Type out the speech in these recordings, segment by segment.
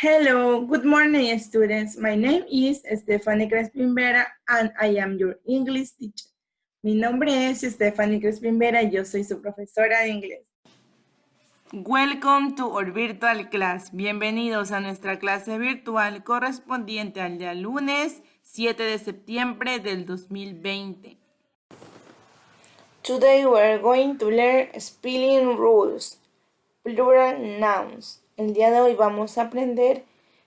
Hello, good morning, students. My name is Stephanie Crespin Vera and I am your English teacher. Mi nombre es Stephanie Crespin Vera y yo soy su profesora de inglés. Welcome to our virtual class. Bienvenidos a nuestra clase virtual correspondiente al día lunes 7 de septiembre del 2020. Today we are going to learn spelling rules, plural nouns. El día de hoy vamos a aprender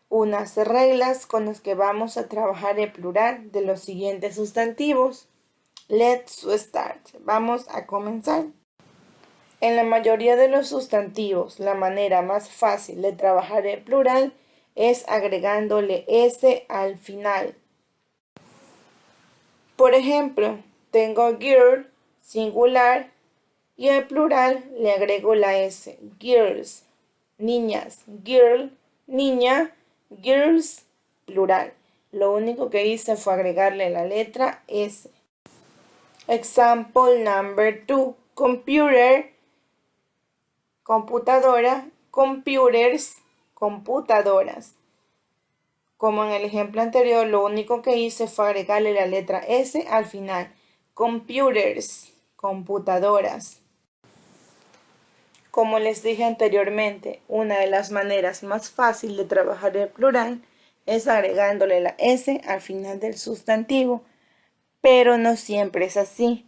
unas reglas con las que vamos a trabajar el plural de los siguientes sustantivos. Let's start. Vamos a comenzar. En la mayoría de los sustantivos, la manera más fácil de trabajar el plural es agregándole S al final. Por ejemplo, tengo girl, singular, y al plural le agrego la S, girls. Niñas, girl, niña, girls, plural. Lo único que hice fue agregarle la letra S. Example number 2. Computer, computadora, computers, computadoras. Como en el ejemplo anterior, lo único que hice fue agregarle la letra S al final. Computers, computadoras. Como les dije anteriormente, una de las maneras más fáciles de trabajar el plural es agregándole la S al final del sustantivo, pero no siempre es así.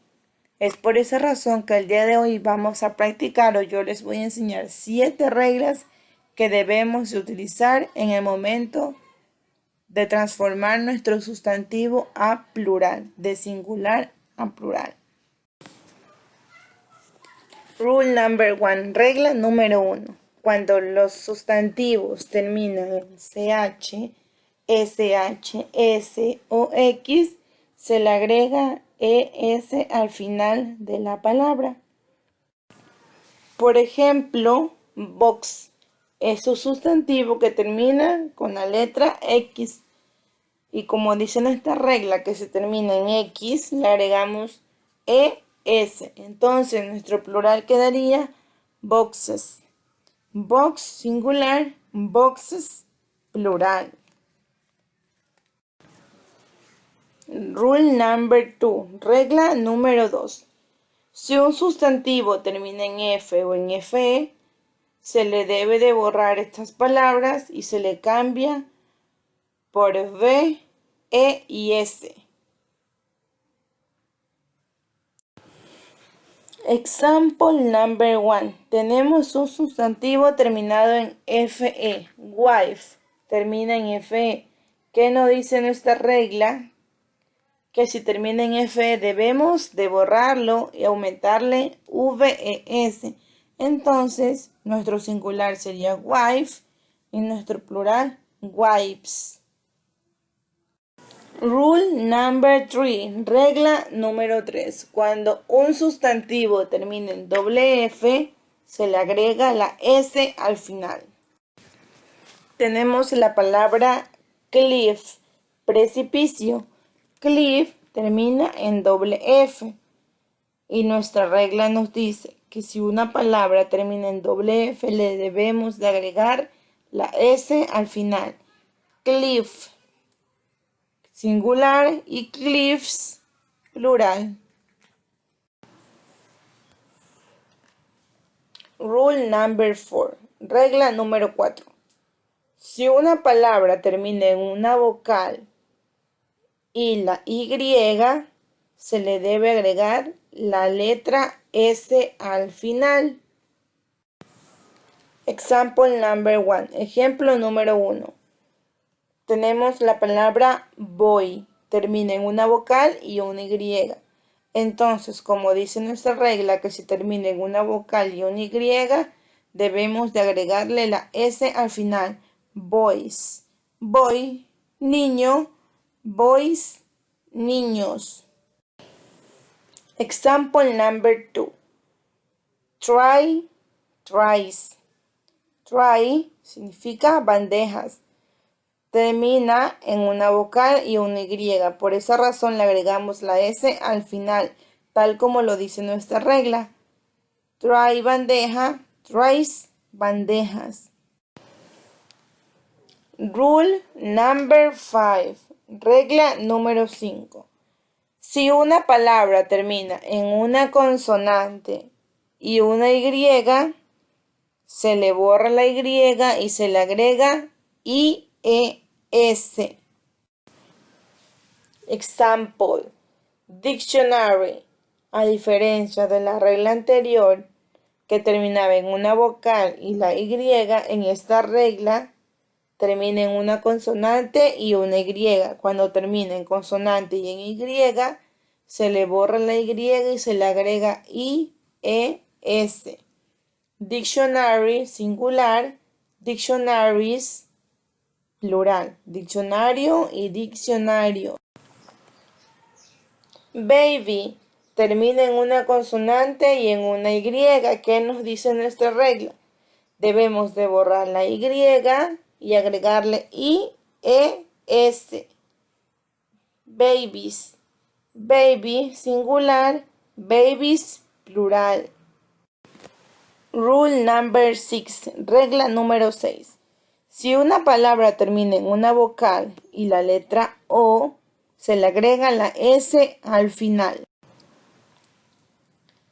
Es por esa razón que el día de hoy vamos a practicar, o yo les voy a enseñar 7 reglas que debemos de utilizar en el momento de transformar nuestro sustantivo a plural, de singular a plural. Rule number 1, regla número 1. Cuando los sustantivos terminan en CH, SH, S o X, se le agrega ES al final de la palabra. Por ejemplo, box es un sustantivo que termina con la letra X. Y como dice nuestra regla que se termina en X, le agregamos ES. Entonces nuestro plural quedaría boxes. Box singular, boxes plural. Rule number 2. Regla número 2. Si un sustantivo termina en F o en FE, se le debe de borrar estas palabras y se le cambia por V, E y S. Example number 1. Tenemos un sustantivo terminado en FE. Wife termina en FE. ¿Qué nos dice nuestra regla? Que si termina en FE debemos de borrarlo y aumentarle VES. Entonces, nuestro singular sería wife y nuestro plural wives. Rule number 3. Regla número 3. Cuando un sustantivo termina en doble F, se le agrega la S al final. Tenemos la palabra cliff, precipicio. Cliff termina en doble F. Y nuestra regla nos dice que si una palabra termina en doble F, le debemos de agregar la S al final. Cliff singular y cliffs plural. Rule number 4. Regla número 4. Si una palabra termina en una vocal y la Y, se le debe agregar la letra S al final. Example number 1. Ejemplo número 1. Tenemos la palabra boy, termina en una vocal y una Y. Entonces, como dice nuestra regla, que si termina en una vocal y una Y, debemos de agregarle la S al final. Boys, boy, niño, boys, niños. Example number 2. Try, tries. Try significa bandejas. Termina en una vocal y una Y. Por esa razón le agregamos la S al final, tal como lo dice nuestra regla. Try bandeja, tries bandejas. Rule number 5. Regla número 5. Si una palabra termina en una consonante y una Y, se le borra la Y y se le agrega IES. Example. Dictionary. A diferencia de la regla anterior, que terminaba en una vocal y la Y, en esta regla termina en una consonante y una Y. Cuando termina en consonante y en Y, se le borra la Y y se le agrega IES. Dictionary, singular. Dictionaries, plural. Diccionario y diccionario. Baby termina en una consonante y en una Y. ¿Qué nos dice nuestra regla? Debemos de borrar la Y y agregarle IES. Babies. Baby, singular. Babies, plural. Rule number 6. Regla número 6. Si una palabra termina en una vocal y la letra O, se le agrega la S al final.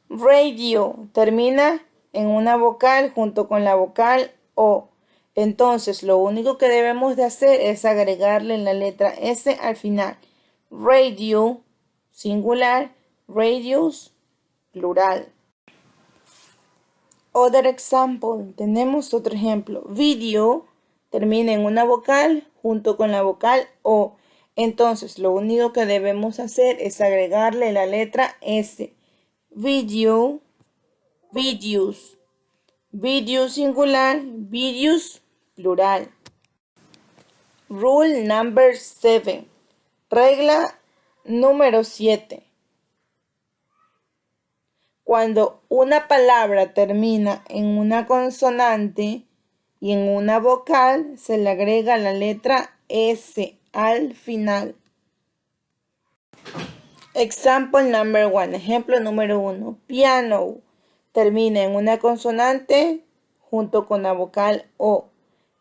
Radio termina en una vocal junto con la vocal O. Entonces, lo único que debemos de hacer es agregarle la letra S al final. Radio, singular. Radios, plural. Other example. Tenemos otro ejemplo. Video termina en una vocal junto con la vocal O. Entonces, lo único que debemos hacer es agregarle la letra S. Video, videos. Video singular, videos plural. Rule number 7. Regla número 7. Cuando una palabra termina en una consonante y en una vocal, se le agrega la letra S al final. Example number 1. Ejemplo número 1. Piano termina en una consonante junto con la vocal O.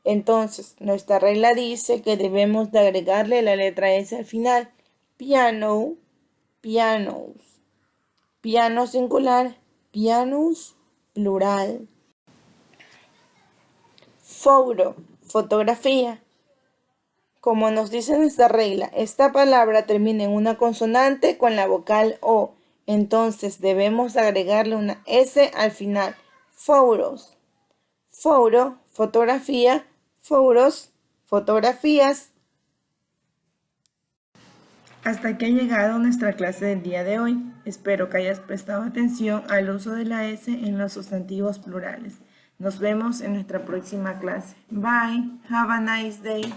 Entonces, nuestra regla dice que debemos de agregarle la letra S al final. Piano, pianos. Piano singular, pianos, plural. Photo, fotografía. Como nos dice nuestra regla, esta palabra termina en una consonante con la vocal O. Entonces debemos agregarle una S al final. Photos. Photo, fotografía. Photos, fotografías. Hasta aquí ha llegado nuestra clase del día de hoy. Espero que hayas prestado atención al uso de la S en los sustantivos plurales. Nos vemos en nuestra próxima clase. Bye. Have a nice day.